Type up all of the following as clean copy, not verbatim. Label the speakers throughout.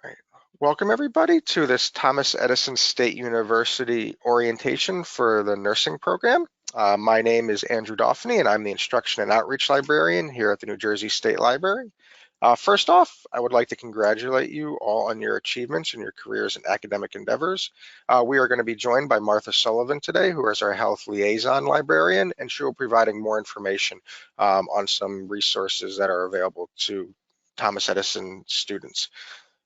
Speaker 1: All right. Welcome everybody to this Thomas Edison State University orientation for the nursing program. My name is Andrew Dauphiny and I'm the Instruction and Outreach Librarian here at the New Jersey State Library. First off, I would like to congratulate you all on your achievements in your careers and academic endeavors. We are going to be joined by Martha Sullivan today, who is our health liaison librarian, and she will be providing more information on some resources that are available to Thomas Edison students.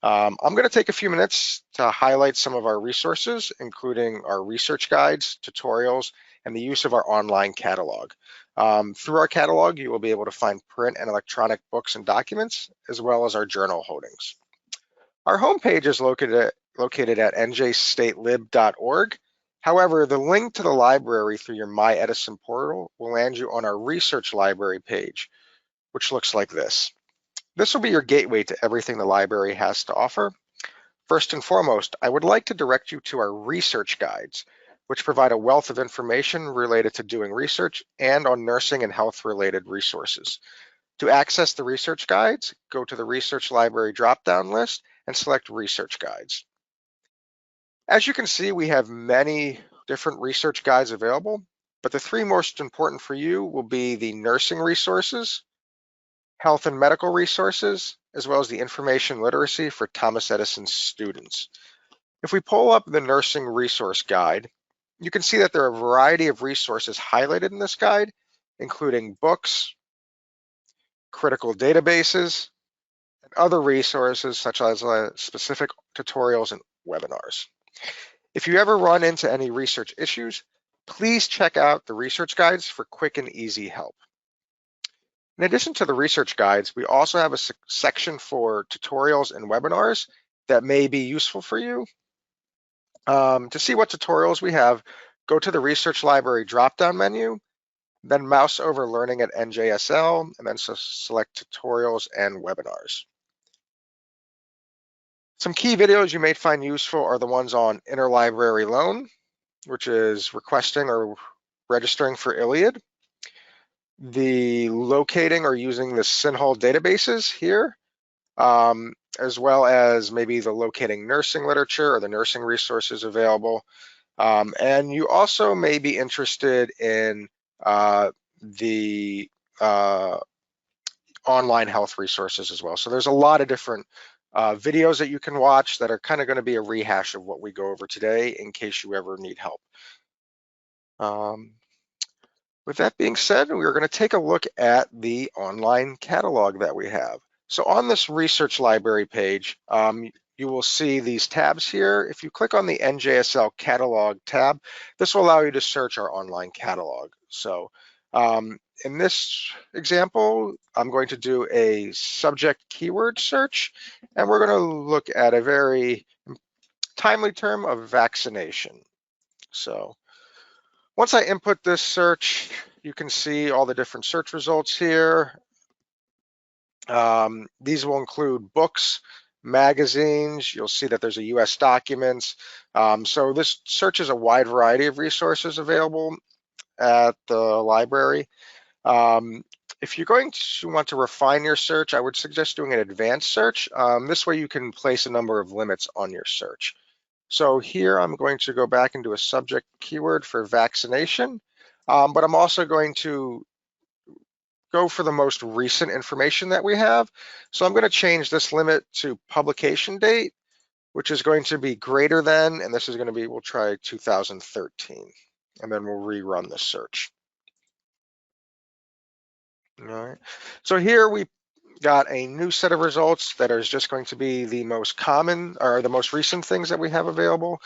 Speaker 1: I'm going to take a few minutes to highlight some of our resources, including our research guides, tutorials, and the use of our online catalog. Through our catalog, you will be able to find print and electronic books and documents, as well as our journal holdings. Our homepage is located at njstatelib.org. However, the link to the library through your My Edison portal will land you on our research library page, which looks like this. This will be your gateway to everything the library has to offer. First and foremost, I would like to direct you to our research guides, which provide a wealth of information related to doing research and on nursing and health related resources. To access the research guides, go to the Research Library drop-down list and select Research Guides. As you can see, we have many different research guides available, but the three most important for you will be the nursing resources, health and medical resources, as well as the information literacy for Thomas Edison students. If we pull up the nursing resource guide, you can see that there are a variety of resources highlighted in this guide, including books, critical databases, and other resources such as specific tutorials and webinars. If you ever run into any research issues, please check out the research guides for quick and easy help. In addition to the research guides, we also have a section for tutorials and webinars that may be useful for you. To see what tutorials we have, go to the Research Library drop-down menu, then mouse over Learning at NJSL, and then select Tutorials and Webinars. Some key videos you may find useful are the ones on interlibrary loan, which is requesting or registering for ILLiad, the locating or using the SINHOL databases here, as well as maybe the locating nursing literature or the nursing resources available. And you also may be interested in the online health resources as well. So there's a lot of different videos that you can watch that are kind of going to be a rehash of what we go over today in case you ever need help. With that being said, we're going to take a look at the online catalog that we have. So on this research library page, you will see these tabs here. If you click on the NJSL catalog tab, this will allow you to search our online catalog. So in this example, I'm going to do a subject keyword search, and we're going to look at a very timely term of vaccination. So once I input this search, you can see all the different search results here. These will include books, magazines. You'll see that there's a US documents. So this searches a wide variety of resources available at the library. If you're going to want to refine your search, I would suggest doing an advanced search. This way you can place a number of limits on your search. So here I'm going to go back into a subject keyword for vaccination, but I'm also going to go for the most recent information that we have. So I'm going to change this limit to publication date, which is going to be greater than, and this is going to be, we'll try 2013, and then we'll rerun the search. All right. So here we got a new set of results that is just going to be the most common or the most recent things that we have available.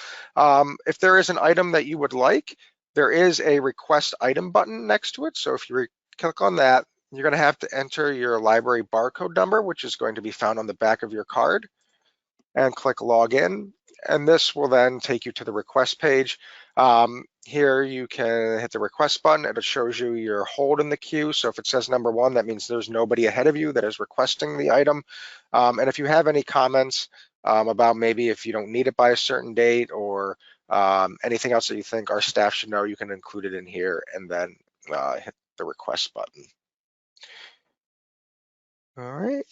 Speaker 1: If there is an item that you would like, there is a request item button next to it. So if you click on that, you're going to have to enter your library barcode number, which is going to be found on the back of your card, and click login. And this will then take you to the request page. Here you can hit the request button and it shows you your hold in the queue. So if it says number 1, that means there's nobody ahead of you that is requesting the item. And if you have any comments about maybe if you don't need it by a certain date or anything else that you think our staff should know, you can include it in here and then hit the request button. All right.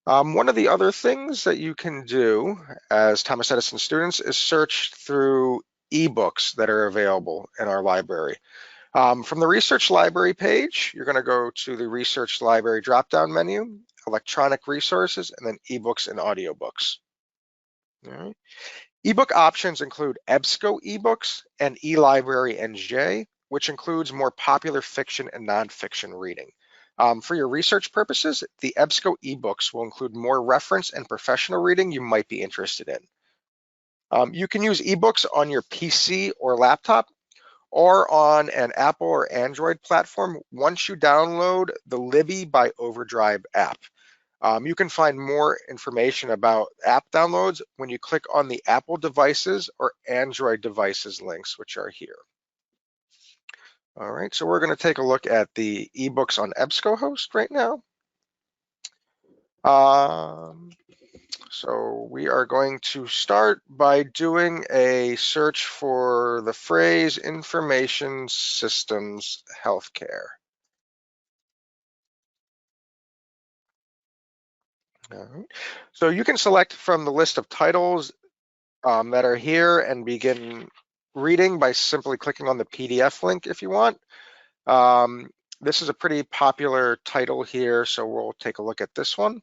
Speaker 1: One of the other things that you can do as Thomas Edison students is search through ebooks that are available in our library. From the research library page, you're going to go to the research library drop-down menu, electronic resources, and then ebooks and audiobooks. All right. Ebook options include EBSCO ebooks and eLibrary NJ, which includes more popular fiction and nonfiction reading. For your research purposes, the EBSCO ebooks will include more reference and professional reading you might be interested in. You can use ebooks on your PC or laptop or on an Apple or Android platform once you download the Libby by Overdrive app. You can find more information about app downloads when you click on the Apple devices or Android devices links, which are here. All right, so we're going to take a look at the ebooks on EBSCOhost right now. So we are going to start by doing a search for the phrase information systems healthcare. All right. So you can select from the list of titles that are here and begin reading by simply clicking on the PDF link if you want. This is a pretty popular title here, so we'll take a look at this one.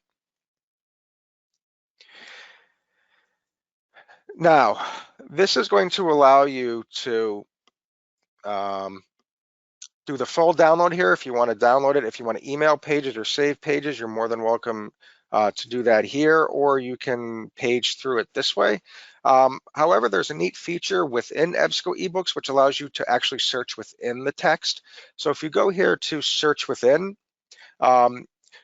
Speaker 1: Now, this is going to allow you to do the full download here if you want to download it. If you want to email pages or save pages, you're more than welcome to do that here, or you can page through it this way. However, there's a neat feature within EBSCO ebooks which allows you to actually search within the text. So if you go here to search within,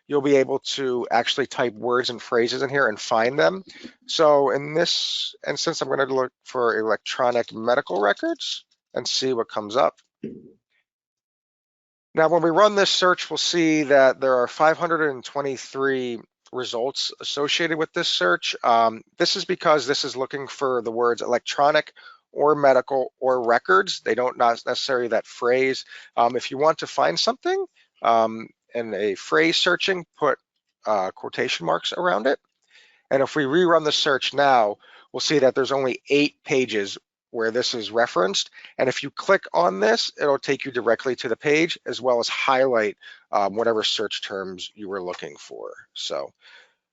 Speaker 1: you'll be able to actually type words and phrases in here and find them. So in this instance, I'm going to look for electronic medical records and see what comes up. Now, when we run this search, we'll see that there are 523 results associated with this search. This is because this is looking for the words electronic or medical or records. They don't necessarily that phrase. If you want to find something in a phrase searching, put quotation marks around it. And if we rerun the search now, we'll see that there's only 8 pages where this is referenced. And if you click on this, it'll take you directly to the page as well as highlight whatever search terms you were looking for. So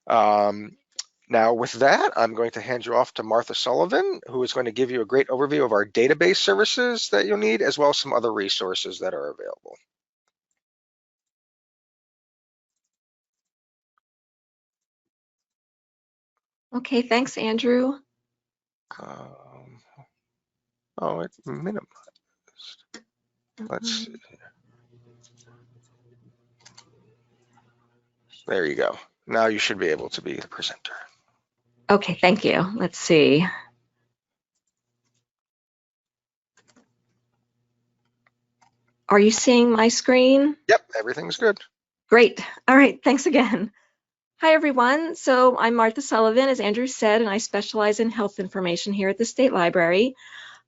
Speaker 1: now with that, I'm going to hand you off to Martha Sullivan, who is going to give you a great overview of our database services that you'll need, as well as some other resources that are available.
Speaker 2: Okay, thanks, Andrew.
Speaker 1: Oh, it's minimized. Let's see. There you go. Now you should be able to be the presenter.
Speaker 2: Okay, thank you. Let's see. Are you seeing my screen?
Speaker 1: Yep, everything's good.
Speaker 2: Great. All right, thanks again. Hi, everyone. So I'm Martha Sullivan, as Andrew said, and I specialize in health information here at the State Library.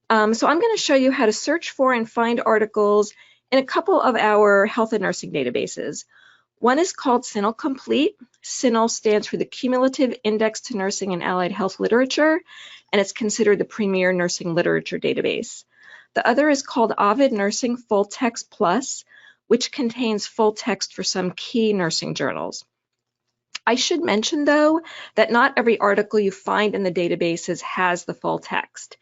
Speaker 2: So I'm going to show you how to search for and find articles in a couple of our health and nursing databases. One is called CINAHL Complete. CINAHL stands for the Cumulative Index to Nursing and Allied Health Literature, and it's considered the premier nursing literature database. The other is called Ovid Nursing Full Text Plus, which contains full text for some key nursing journals. I should mention, though, that not every article you find in the databases has the full text.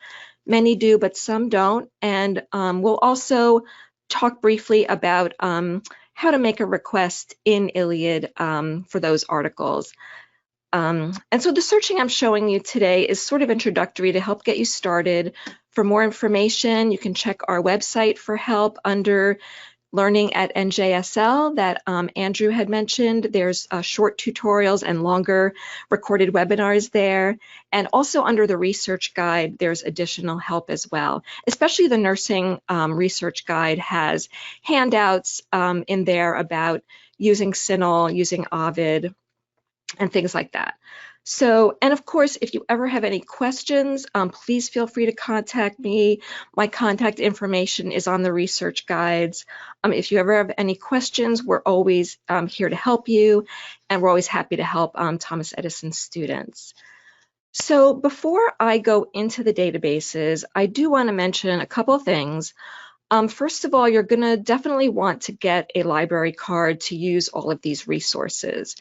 Speaker 2: Many do, but some don't. And we'll also talk briefly about how to make a request in ILLiad for those articles. And so the searching I'm showing you today is sort of introductory to help get you started. For more information, you can check our website for help under Learning at NJSL that Andrew had mentioned. There's short tutorials and longer recorded webinars there. And also under the research guide, there's additional help as well. Especially the nursing research guide has handouts in there about using CINAHL, using Ovid, and things like that. So, and of course, if you ever have any questions, please feel free to contact me. My contact information is on the research guides. If you ever have any questions, we're always here to help you, and we're always happy to help Thomas Edison students. So before I go into the databases, I do want to mention a couple of things. First of all, you're going to definitely want to get a library card to use all of these resources.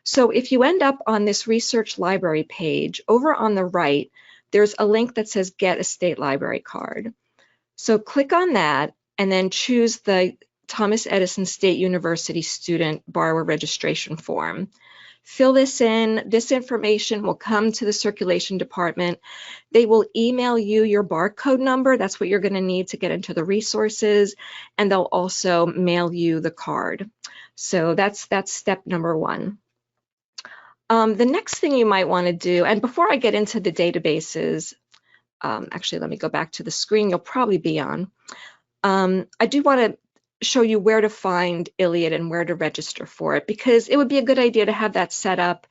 Speaker 2: So if you end up on this research library page, over on the right, there's a link that says Get a State Library Card. So click on that and then choose the Thomas Edison State University Student Borrower Registration Form. Fill this in. This information will come to the circulation department. They will email you your barcode number. That's what you're going to need to get into the resources. And they'll also mail you the card. So that's step number one. The next thing you might want to do, and before I get into the databases, actually, let me go back to the screen you'll probably be on. I do want to show you where to find ILLiad and where to register for it, because it would be a good idea to have that set up.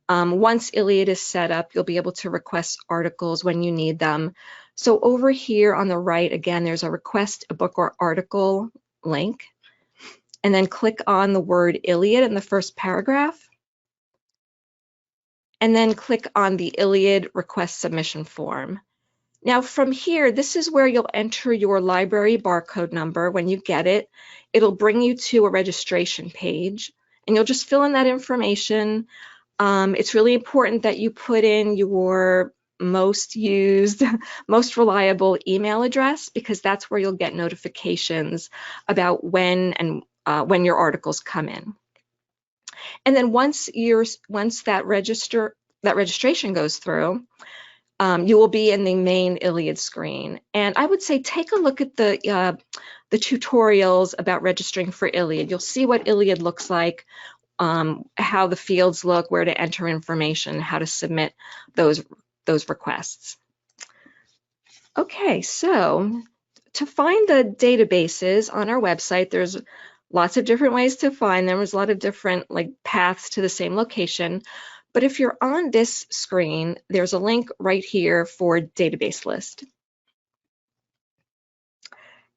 Speaker 2: Once ILLiad is set up, you'll be able to request articles when you need them. So over here on the right, again, there's a request a book or article link, and then click on the word ILLiad in the first paragraph, and then click on the ILLiad request submission form. Now from here, this is where you'll enter your library barcode number. When you get it, it'll bring you to a registration page, and you'll just fill in that information. It's really important that you put in your most used, most reliable email address, because that's where you'll get notifications about when your articles come in. And then once that registration goes through, you will be in the main ILLiad screen. And I would say take a look at the tutorials about registering for ILLiad. You'll see what ILLiad looks like, how the fields look, where to enter information, how to submit those requests. Okay, so to find the databases on our website, there's lots of different ways to find them. There's a lot of different paths to the same location. But if you're on this screen, there's a link right here for database list.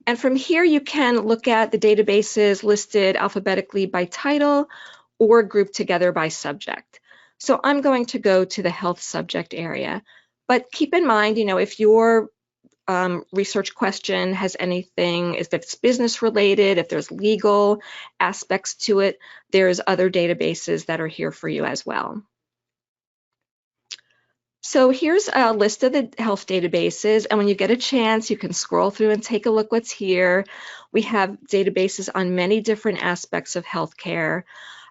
Speaker 2: And from here, you can look at the databases listed alphabetically by title or grouped together by subject. So I'm going to go to the health subject area. But keep in mind, if your research question has anything, if it's business related, if there's legal aspects to it, there's other databases that are here for you as well. So here's a list of the health databases, and when you get a chance, you can scroll through and take a look what's here. We have databases on many different aspects of healthcare.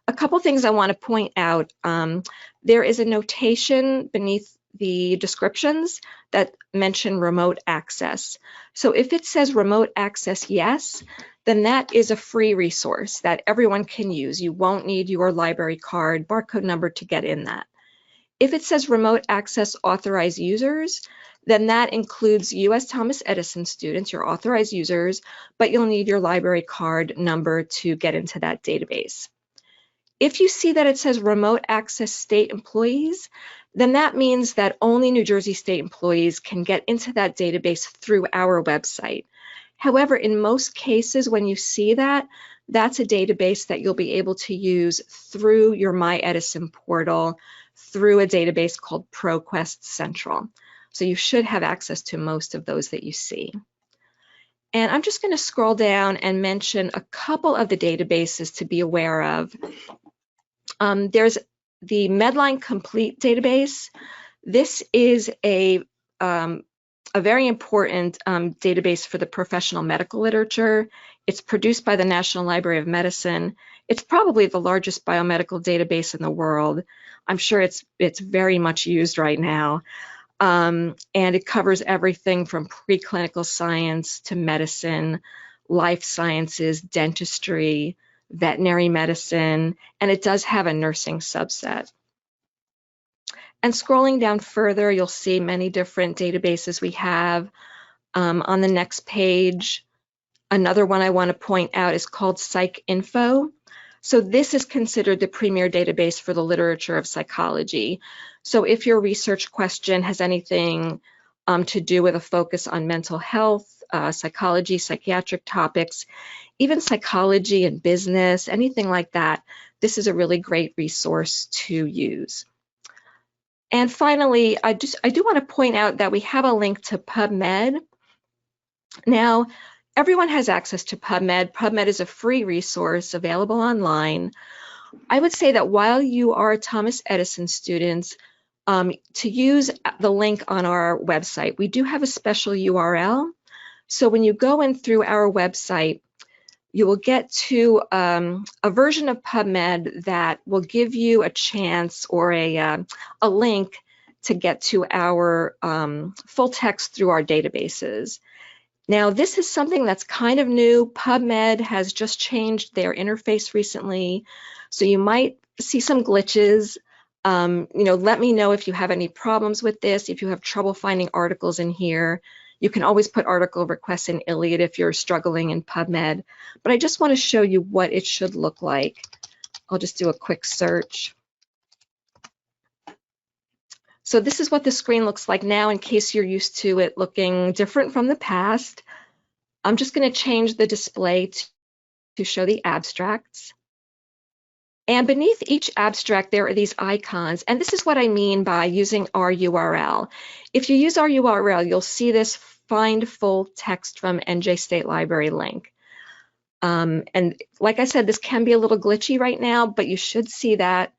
Speaker 2: A couple things I want to point out. There is a notation beneath the descriptions that mention remote access. So if it says remote access yes, then that is a free resource that everyone can use. You won't need your library card barcode number to get in that. If it says remote access authorized users, then that includes U.S. Thomas Edison students, your authorized users, but you'll need your library card number to get into that database. If you see that it says remote access state employees, then that means that only New Jersey state employees can get into that database through our website. However, in most cases, when you see that, that's a database that you'll be able to use through your My Edison portal, through a database called ProQuest Central. So you should have access to most of those that you see. And I'm just going to scroll down and mention a couple of the databases to be aware of. There's the Medline Complete database. This is a very important database for the professional medical literature. It's produced by the National Library of Medicine. It's probably the largest biomedical database in the world. I'm sure it's very much used right now. And it covers everything from preclinical science to medicine, life sciences, dentistry, veterinary medicine, and it does have a nursing subset. And scrolling down further, you'll see many different databases we have. On the next page, another one I want to point out is called PsycInfo. So this is considered the premier database for the literature of psychology. So if your research question has anything to do with a focus on mental health, psychology, psychiatric topics, even psychology and business, anything like that, this is a really great resource to use. And finally, I do want to point out that we have a link to PubMed. Now, everyone has access to PubMed. PubMed is a free resource available online. I would say that while you are Thomas Edison students, to use the link on our website, we do have a special URL. So when you go in through our website, you will get to a version of PubMed that will give you a chance or a link to get to our full text through our databases. Now, this is something that's kind of new. PubMed has just changed their interface recently, so you might see some glitches. Let me know if you have any problems with this, if you have trouble finding articles in here. You can always put article requests in ILLiad if you're struggling in PubMed, but I just want to show you what it should look like. I'll just do a quick search. So this is what the screen looks like now in case you're used to it looking different from the past. I'm just going to change the display to show the abstracts. And beneath each abstract, there are these icons. And this is what I mean by using our URL. If you use our URL, you'll see this Find Full Text from NJ State Library link. And like I said, this can be a little glitchy right now, but you should see that.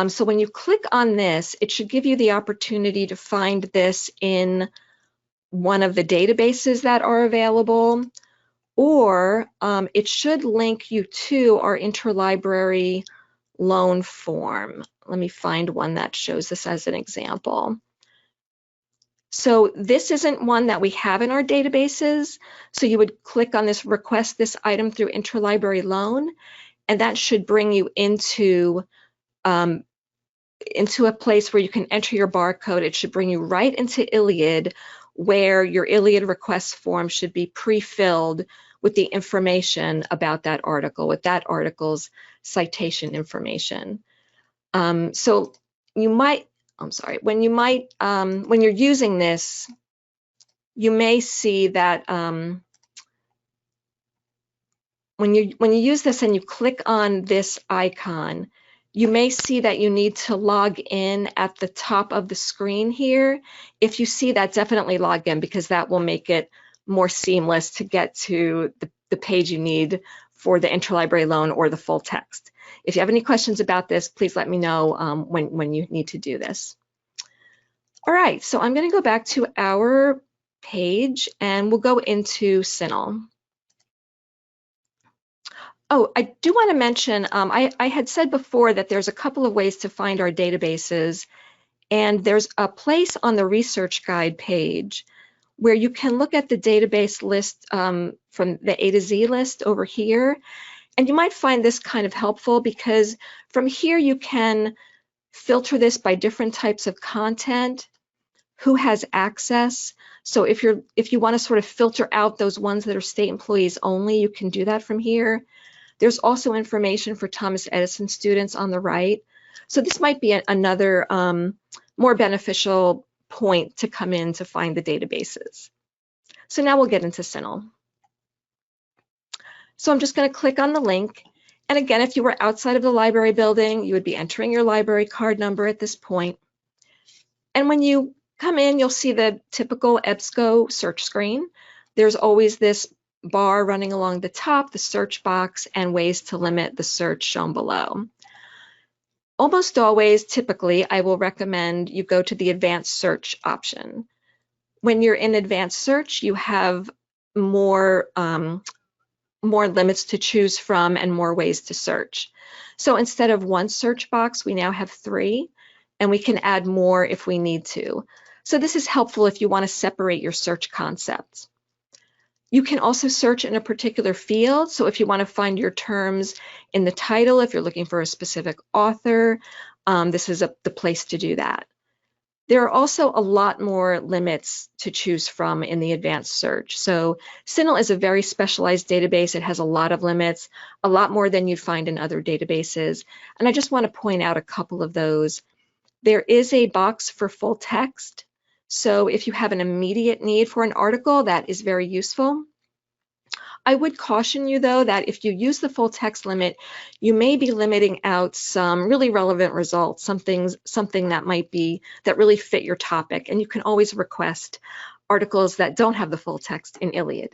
Speaker 2: So when you click on this, it should give you the opportunity to find this in one of the databases that are available, or it should link you to our interlibrary loan form. Let me find one that shows this as an example. So this isn't one that we have in our databases. So you would click on this request this item through interlibrary loan, and that should bring you into a place where you can enter your barcode. It should bring you right into ILLiad, where your ILLiad request form should be pre-filled with the information about that article, with that article's citation information. So you might, when you're using this, you may see that when you use this and you click on this icon, you may see that you need to log in at the top of the screen here. If you see that, definitely log in, because that will make it more seamless to get to the page you need for the interlibrary loan or the full text. If you have any questions about this, please let me know when you need to do this. All right, so I'm going to go back to our page and we'll go into CINAHL. Oh, I do want to mention, I had said before that there's a couple of ways to find our databases, and there's a place on the research guide page where you can look at the database list from the A to Z list over here, and you might find this kind of helpful, because from here you can filter this by different types of content, who has access. So if you want to sort of filter out those ones that are state employees only, you can do that from here. There's also information for Thomas Edison students on the right. So this might be another more beneficial point to come in to find the databases. So now we'll get into CINAHL. So I'm just going to click on the link. And again, if you were outside of the library building, you would be entering your library card number at this point. And when you come in, you'll see the typical EBSCO search screen. There's always this bar running along the top, the search box, and ways to limit the search shown below. Almost always, typically, I will recommend you go to the advanced search option. When you're in advanced search, you have more limits to choose from and more ways to search. So instead of one search box, we now have 3, and we can add more if we need to. So this is helpful if you want to separate your search concepts. You can also search in a particular field. So if you want to find your terms in the title, if you're looking for a specific author, this is the place to do that. There are also a lot more limits to choose from in the advanced search. So CINAHL is a very specialized database. It has a lot of limits, a lot more than you'd find in other databases. And I just want to point out a couple of those. There is a box for full text. So if you have an immediate need for an article, that is very useful. I would caution you, though, that if you use the full text limit, you may be limiting out some really relevant results, something that might be that really fit your topic, and you can always request articles that don't have the full text in ILLiad.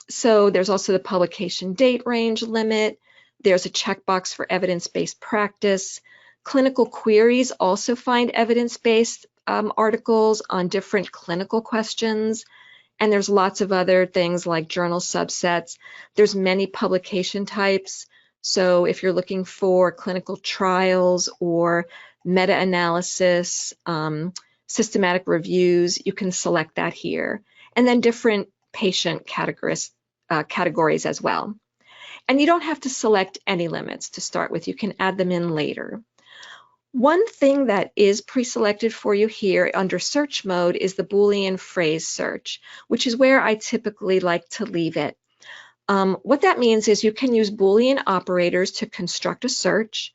Speaker 2: So there's also the publication date range limit. There's a checkbox for evidence-based practice. Clinical queries also find evidence-based articles on different clinical questions. And there's lots of other things like journal subsets. There's many publication types. So if you're looking for clinical trials or meta-analysis, systematic reviews, you can select that here. And then different patient categories as well. And you don't have to select any limits to start with. You can add them in later. One thing that is pre-selected for you here under search mode is the Boolean phrase search, which is where I typically like to leave it. What that means is you can use Boolean operators to construct a search.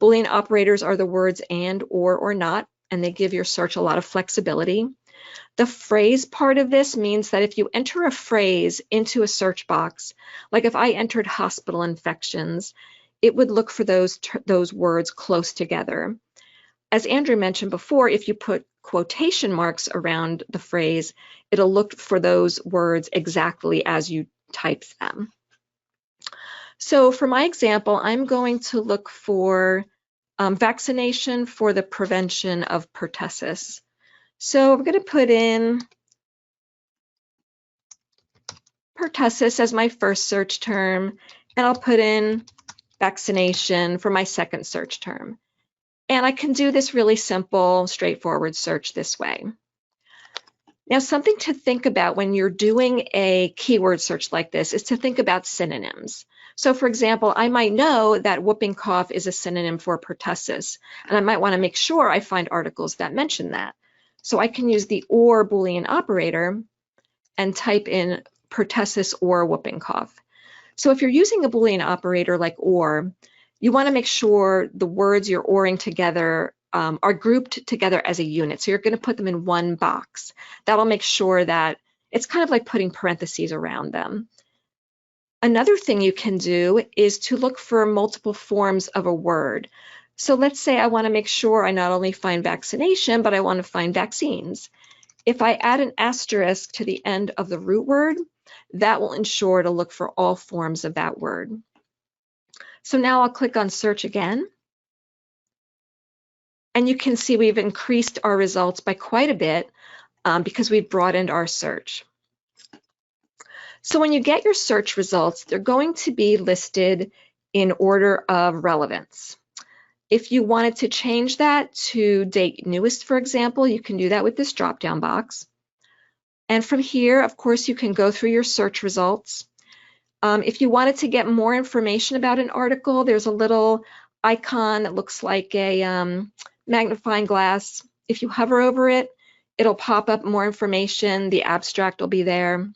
Speaker 2: Boolean operators are the words and, or not, and they give your search a lot of flexibility. The phrase part of this means that if you enter a phrase into a search box, like if I entered hospital infections, it would look for those words close together. As Andrew mentioned before, if you put quotation marks around the phrase, it'll look for those words exactly as you type them. So for my example, I'm going to look for vaccination for the prevention of pertussis. So I'm going to put in pertussis as my first search term, and I'll put in vaccination for my second search term. And I can do this really simple, straightforward search this way. Now, something to think about when you're doing a keyword search like this is to think about synonyms. So for example, I might know that whooping cough is a synonym for pertussis, and I might want to make sure I find articles that mention that. So I can use the or Boolean operator and type in pertussis or whooping cough. So if you're using a Boolean operator like or, you want to make sure the words you're oring together are grouped together as a unit. So you're going to put them in one box. That'll make sure that it's kind of like putting parentheses around them. Another thing you can do is to look for multiple forms of a word. So let's say I want to make sure I not only find vaccination, but I want to find vaccines. If I add an asterisk to the end of the root word, that will ensure to look for all forms of that word. So now I'll click on search again. And you can see we've increased our results by quite a bit because we've broadened our search. So when you get your search results, they're going to be listed in order of relevance. If you wanted to change that to date newest, for example, you can do that with this drop-down box. And from here, of course, you can go through your search results. If you wanted to get more information about an article, there's a little icon that looks like a magnifying glass. If you hover over it, it'll pop up more information. The abstract will be there.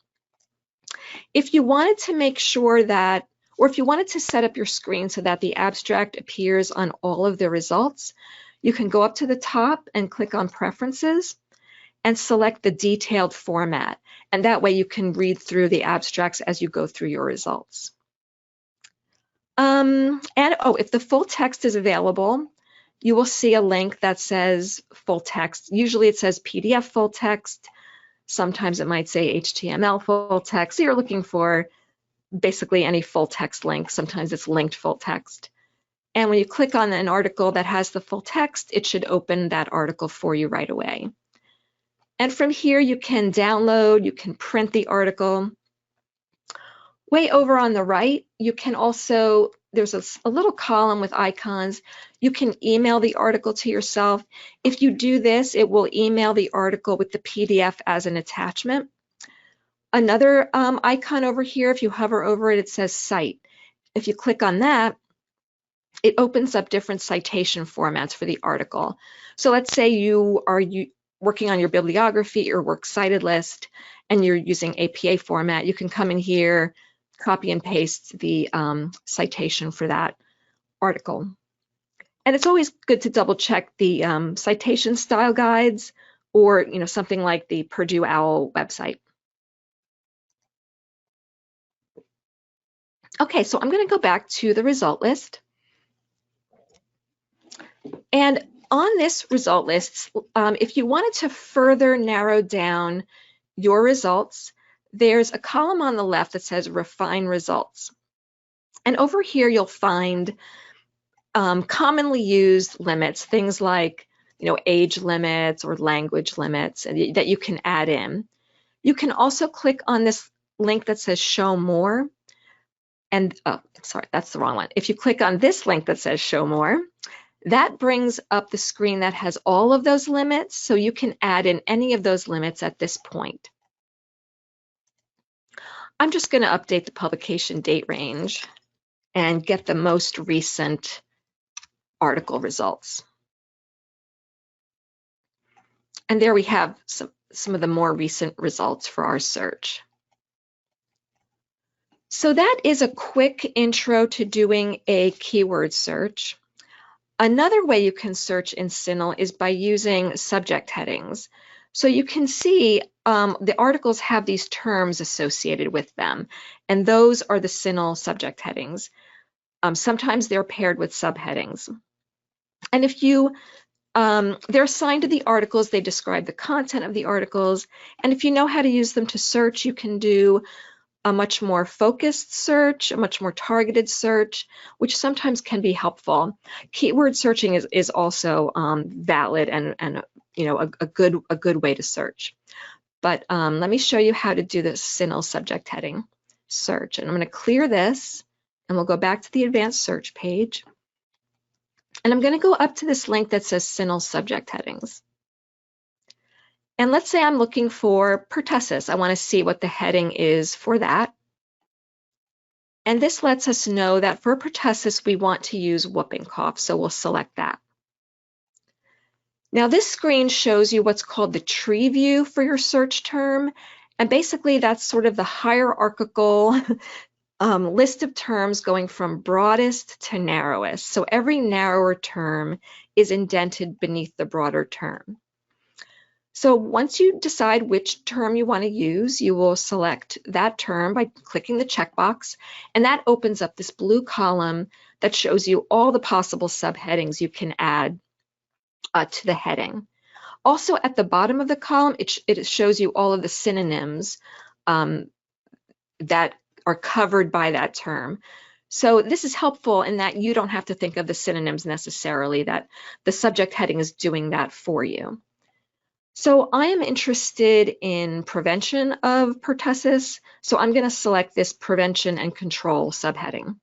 Speaker 2: If you wanted to make sure that, or if you wanted to set up your screen so that the abstract appears on all of the results, you can go up to the top and click on Preferences and select the detailed format. And that way you can read through the abstracts as you go through your results. If the full text is available, you will see a link that says full text. Usually it says PDF full text. Sometimes it might say HTML full text. So you're looking for basically any full text link. Sometimes it's linked full text. And when you click on an article that has the full text, it should open that article for you right away. And from here, you can download, you can print the article. Way over on the right, you can also, there's a little column with icons. You can email the article to yourself. If you do this, it will email the article with the PDF as an attachment. Another icon over here, if you hover over it, it says Cite. If you click on that, it opens up different citation formats for the article. So let's say you are working on your bibliography or works cited list, and you're using APA format. You can come in here, copy and paste the citation for that article. And it's always good to double check the citation style guides, or something like the Purdue OWL website. Okay, so I'm going to go back to the result list. And on this result list, if you wanted to further narrow down your results, there's a column on the left that says Refine Results. And over here, you'll find commonly used limits, things like age limits or language limits that you can add in. You can also click on this link that says Show More. And, sorry, that's the wrong one. If you click on this link that says Show More, that brings up the screen that has all of those limits, so you can add in any of those limits at this point. I'm just going to update the publication date range and get the most recent article results. And there we have some of the more recent results for our search. So that is a quick intro to doing a keyword search. Another way you can search in CINAHL is by using subject headings. So you can see the articles have these terms associated with them, and those are the CINAHL subject headings. Sometimes they're paired with subheadings. And if they're assigned to the articles, they describe the content of the articles, and if you know how to use them to search, you can do a much more focused search, a much more targeted search, which sometimes can be helpful. Keyword searching is also valid and a good way to search. But let me show you how to do this CINAHL subject heading search. And I'm going to clear this, and we'll go back to the advanced search page. And I'm going to go up to this link that says CINAHL subject headings. And let's say I'm looking for pertussis. I want to see what the heading is for that. And this lets us know that for pertussis, we want to use whooping cough, so we'll select that. Now this screen shows you what's called the tree view for your search term. And basically that's sort of the hierarchical list of terms going from broadest to narrowest. So every narrower term is indented beneath the broader term. So once you decide which term you want to use, you will select that term by clicking the checkbox, and that opens up this blue column that shows you all the possible subheadings you can add to the heading. Also at the bottom of the column, it shows you all of the synonyms that are covered by that term. So this is helpful in that you don't have to think of the synonyms necessarily, that the subject heading is doing that for you. So I am interested in prevention of pertussis, so I'm going to select this prevention and control subheading.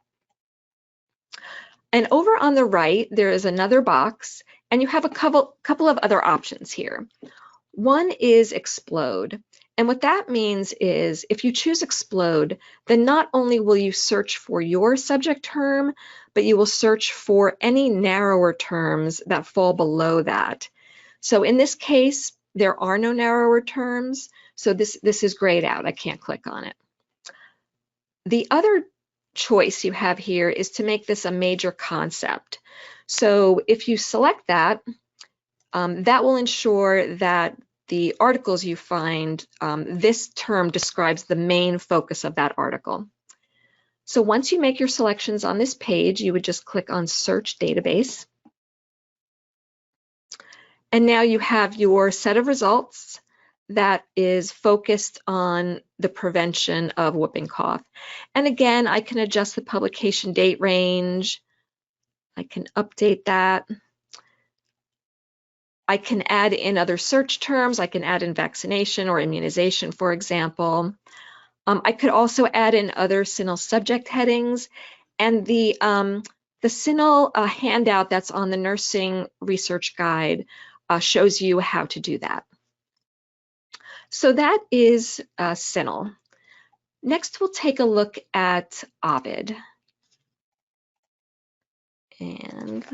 Speaker 2: And over on the right, there is another box, and you have a couple of other options here. One is explode. And what that means is if you choose explode, then not only will you search for your subject term, but you will search for any narrower terms that fall below that. So in this case, there are no narrower terms, so this is grayed out. I can't click on it. The other choice you have here is to make this a major concept. So if you select that, that will ensure that the articles you find, this term describes the main focus of that article. So once you make your selections on this page, you would just click on Search Database. And now you have your set of results that is focused on the prevention of whooping cough. And again, I can adjust the publication date range. I can update that. I can add in other search terms. I can add in vaccination or immunization, for example. I could also add in other CINAHL subject headings. And the CINAHL handout that's on the nursing research guide shows you how to do that. So that is CINAHL. Next, we'll take a look at Ovid. And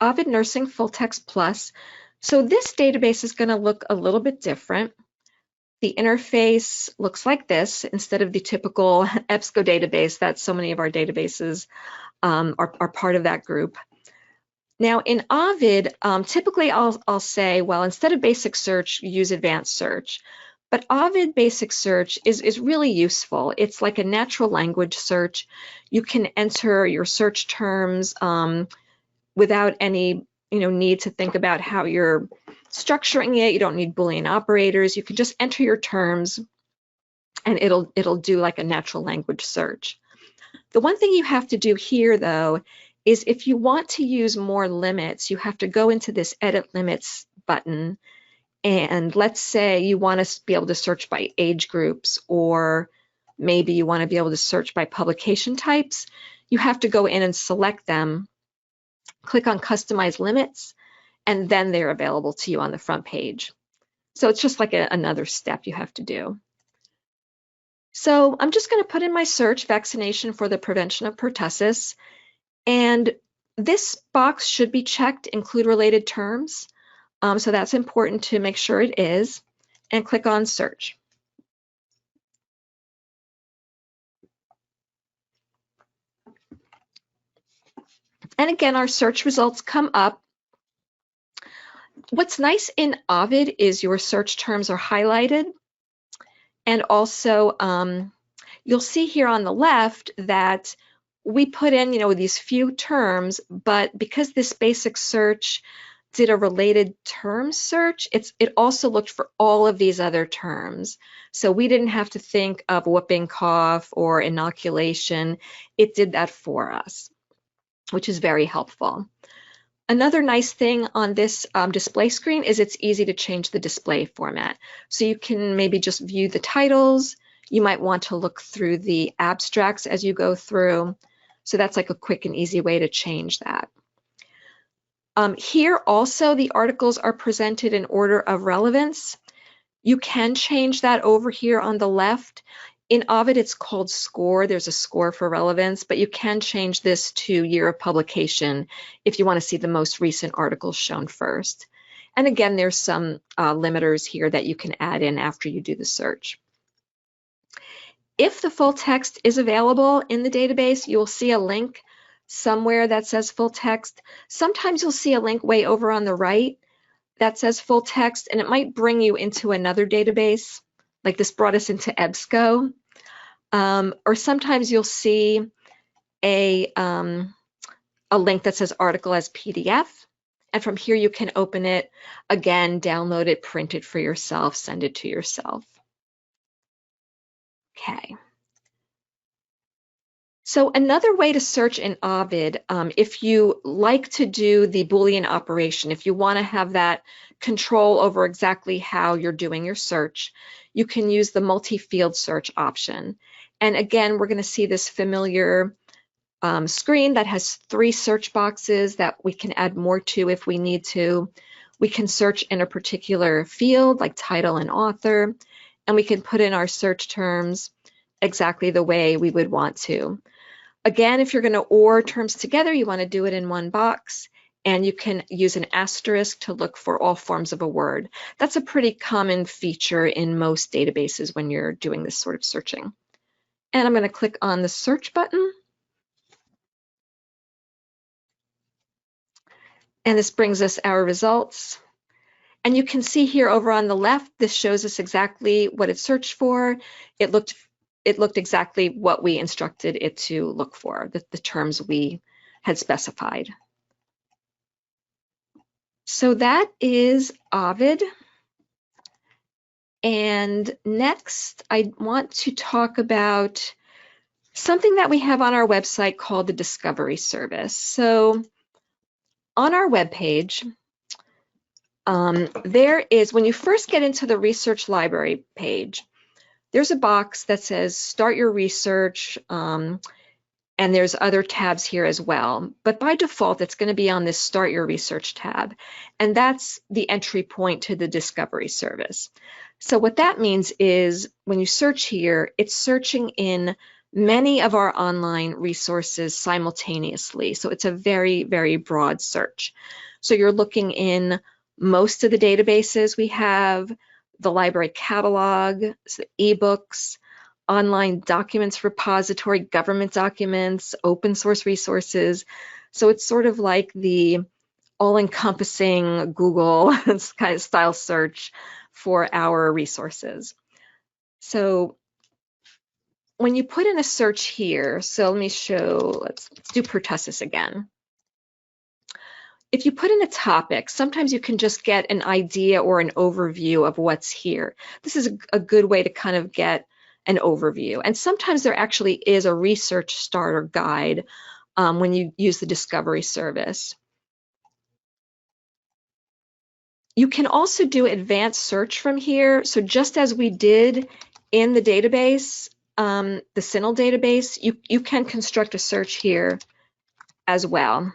Speaker 2: Ovid Nursing Full Text Plus. So this database is going to look a little bit different. The interface looks like this instead of the typical EBSCO database that so many of our databases are part of that group. Now in Ovid, typically I'll say, well, instead of basic search, use advanced search. But Ovid basic search is really useful. It's like a natural language search. You can enter your search terms without any need to think about how you're structuring it. You don't need Boolean operators. You can just enter your terms and it'll do like a natural language search. The one thing you have to do here though is if you want to use more limits, you have to go into this edit limits button. And let's say you want to be able to search by age groups, or maybe you want to be able to search by publication types. You have to go in and select them, click on Customize Limits, and then they're available to you on the front page. So it's just like another step you have to do. So I'm just going to put in my search, vaccination for the prevention of pertussis. And this box should be checked, include related terms. So that's important to make sure it is, and click on search. And again, our search results come up. What's nice in Ovid is your search terms are highlighted. And also, you'll see here on the left that we put in, these few terms, but because this basic search did a related term search, it also looked for all of these other terms. So we didn't have to think of whooping cough or inoculation. It did that for us, which is very helpful. Another nice thing on this display screen is it's easy to change the display format. So you can maybe just view the titles. You might want to look through the abstracts as you go through. So that's like a quick and easy way to change that. Here also the articles are presented in order of relevance. You can change that over here on the left. In Ovid, it's called score. There's a score for relevance, but you can change this to year of publication if you want to see the most recent articles shown first. And again, there's some limiters here that you can add in after you do the search. If the full text is available in the database, you'll see a link somewhere that says full text. Sometimes you'll see a link way over on the right that says full text, and it might bring you into another database. Like this brought us into EBSCO. Or sometimes you'll see a link that says article as PDF. And from here you can open it, again, download it, print it for yourself, send it to yourself. Okay. So another way to search in Ovid, if you like to do the Boolean operation, if you want to have that control over exactly how you're doing your search, you can use the multi-field search option. And again, we're going to see this familiar screen that has 3 search boxes that we can add more to if we need to. We can search in a particular field like title and author, and we can put in our search terms exactly the way we would want to. Again, if you're going to OR terms together, you want to do it in one box, and you can use an asterisk to look for all forms of a word. That's a pretty common feature in most databases when you're doing this sort of searching. And I'm going to click on the search button. And this brings us our results. And you can see here over on the left, this shows us exactly what it searched for. It looked exactly what we instructed it to look for, the terms we had specified. So that is Ovid. And next, I want to talk about something that we have on our website called the Discovery Service. So on our webpage, there is, when you first get into the Research Library page, there's a box that says Start Your Research, and there's other tabs here as well. But by default, it's going to be on this Start Your Research tab, and that's the entry point to the Discovery Service. So what that means is when you search here, it's searching in many of our online resources simultaneously. So it's a very, very broad search. So you're looking in most of the databases we have, the library catalog, so ebooks, online documents repository, government documents, open source resources. So it's sort of like the all-encompassing Google kind of style search for our resources. So when you put in a search here, so let me show, let's do pertussis again. If you put in a topic, sometimes you can just get an idea or an overview of what's here. This is a good way to kind of get an overview. And sometimes there actually is a research starter guide when you use the discovery service. You can also do advanced search from here. So just as we did in the database, the CINAHL database, you can construct a search here as well.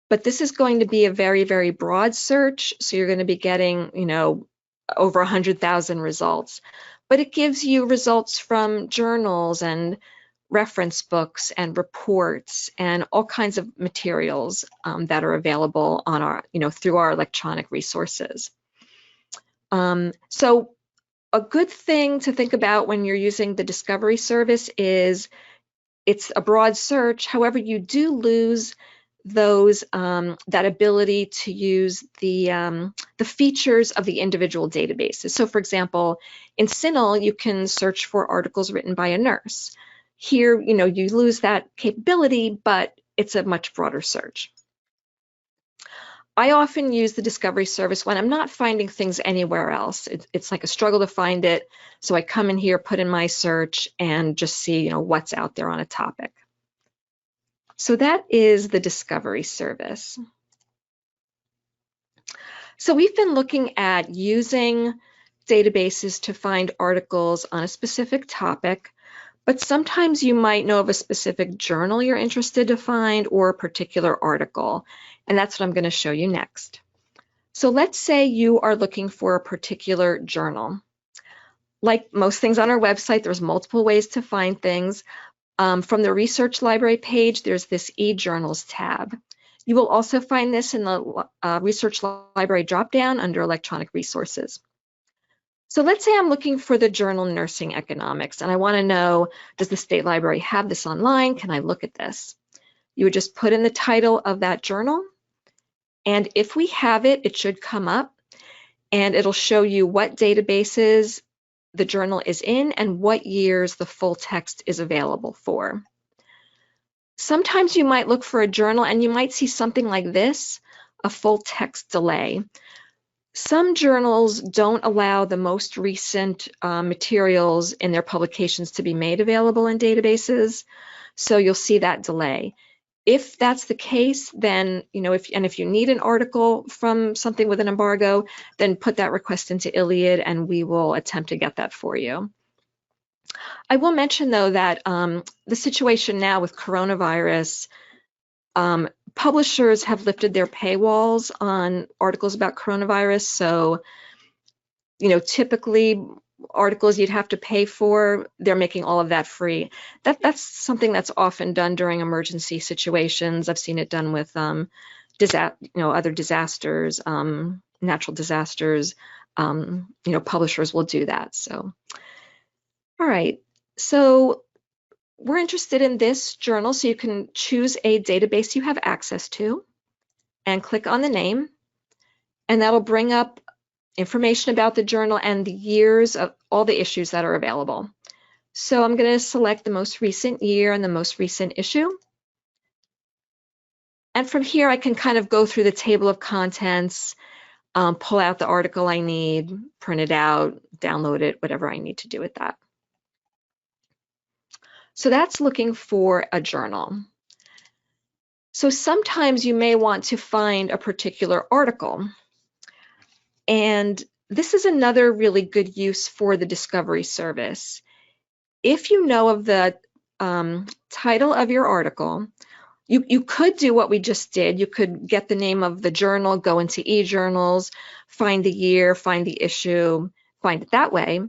Speaker 2: But this is going to be a very, very broad search. So you're going to be getting, over 100,000 results. But it gives you results from journals and reference books and reports and all kinds of materials that are available on our, through our electronic resources. So a good thing to think about when you're using the discovery service is it's a broad search. However, you do lose those that ability to use the features of the individual databases. So for example, in CINAHL, you can search for articles written by a nurse. Here, you lose that capability, but it's a much broader search. I often use the discovery service when I'm not finding things anywhere else. It's like a struggle to find it. So I come in here, put in my search, and just see, what's out there on a topic. So that is the discovery service. So we've been looking at using databases to find articles on a specific topic, but sometimes you might know of a specific journal you're interested to find or a particular article, and that's what I'm going to show you next. So let's say you are looking for a particular journal. Like most things on our website, there's multiple ways to find things. From the research library page, there's this eJournals tab. You will also find this in the research library dropdown under electronic resources. So let's say I'm looking for the journal Nursing Economics, and I want to know, does the State Library have this online? Can I look at this? You would just put in the title of that journal, and if we have it, it should come up, and it'll show you what databases the journal is in and what years the full text is available for. Sometimes you might look for a journal and you might see something like this, a full text delay. Some journals don't allow the most recent materials in their publications to be made available in databases, so you'll see that delay. If that's the case, then, if you need an article from something with an embargo, then put that request into ILLiad and we will attempt to get that for you. I will mention, though, that the situation now with coronavirus, publishers have lifted their paywalls on articles about coronavirus. So, typically articles you'd have to pay for, they're making all of that free. That's something that's often done during emergency situations. I've seen it done with other disasters, natural disasters. Publishers will do that. So, all right. So we're interested in this journal, so you can choose a database you have access to and click on the name, and that'll bring up information about the journal and the years of all the issues that are available. So I'm going to select the most recent year and the most recent issue. And from here, I can kind of go through the table of contents, pull out the article I need, print it out, download it, whatever I need to do with that. So that's looking for a journal. So sometimes you may want to find a particular article. And this is another really good use for the discovery service. If you know of the title of your article, you could do what we just did. You could get the name of the journal, go into eJournals, find the year, find the issue, find it that way.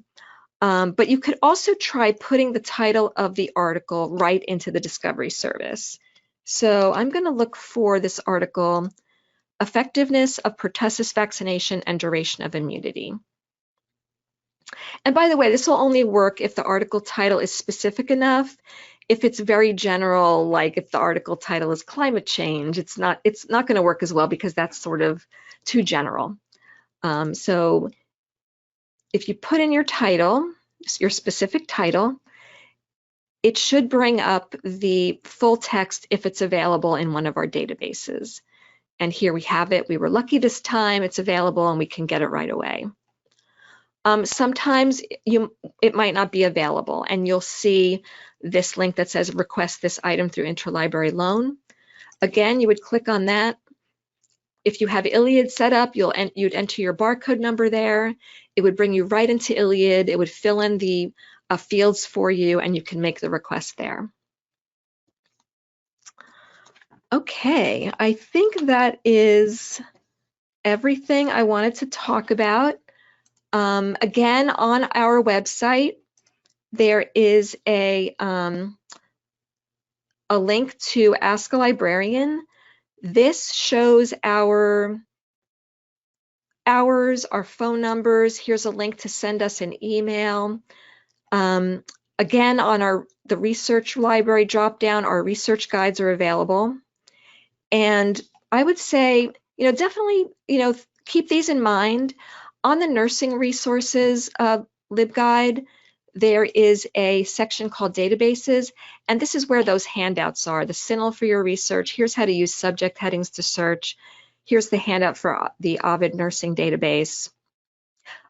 Speaker 2: But you could also try putting the title of the article right into the discovery service. So I'm going to look for this article, Effectiveness of Pertussis Vaccination and Duration of Immunity. And by the way, this will only work if the article title is specific enough. If it's very general, like if the article title is climate change, it's not going to work as well because that's sort of too general. So if you put in your title, your specific title, it should bring up the full text if it's available in one of our databases. And here we have it. We were lucky this time. It's available and we can get it right away. Sometimes it might not be available, and you'll see this link that says request this item through interlibrary loan. Again, you would click on that. If you have Iliad set up, you'd enter your barcode number there. It would bring you right into Iliad. It would fill in the fields for you, and you can make the request there. Okay, I think that is everything I wanted to talk about. Again, on our website, there is a link to Ask a Librarian. This shows our hours, our phone numbers. Here's a link to send us an email. Again, on the research library dropdown, our research guides are available. And I would say, definitely, keep these in mind. On the nursing resources LibGuide, there is a section called databases, and this is where those handouts are. The CINAHL for your research. Here's how to use subject headings to search. Here's the handout for the Ovid nursing database.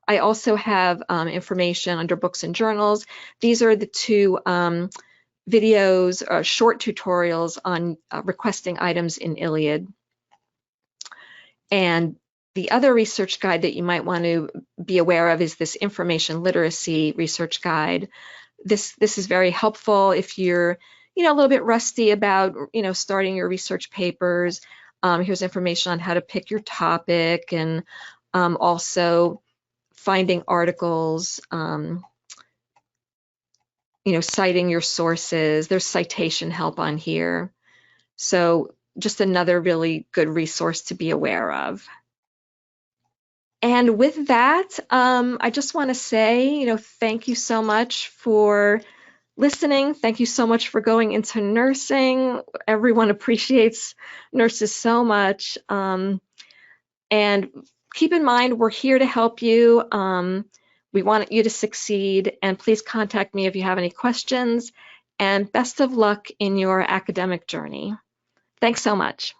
Speaker 2: I also have information under books and journals. These are the two videos, short tutorials on requesting items in Iliad. And the other research guide that you might want to be aware of is this information literacy research guide. This is very helpful if you're, a little bit rusty about, starting your research papers. Here's information on how to pick your topic and also finding articles, citing your sources. There's citation help on here. So just another really good resource to be aware of. And with that, I just want to say, thank you so much for listening. Thank you so much for going into nursing. Everyone appreciates nurses so much. And keep in mind, we're here to help you. We want you to succeed. And please contact me if you have any questions. And best of luck in your academic journey. Thanks so much.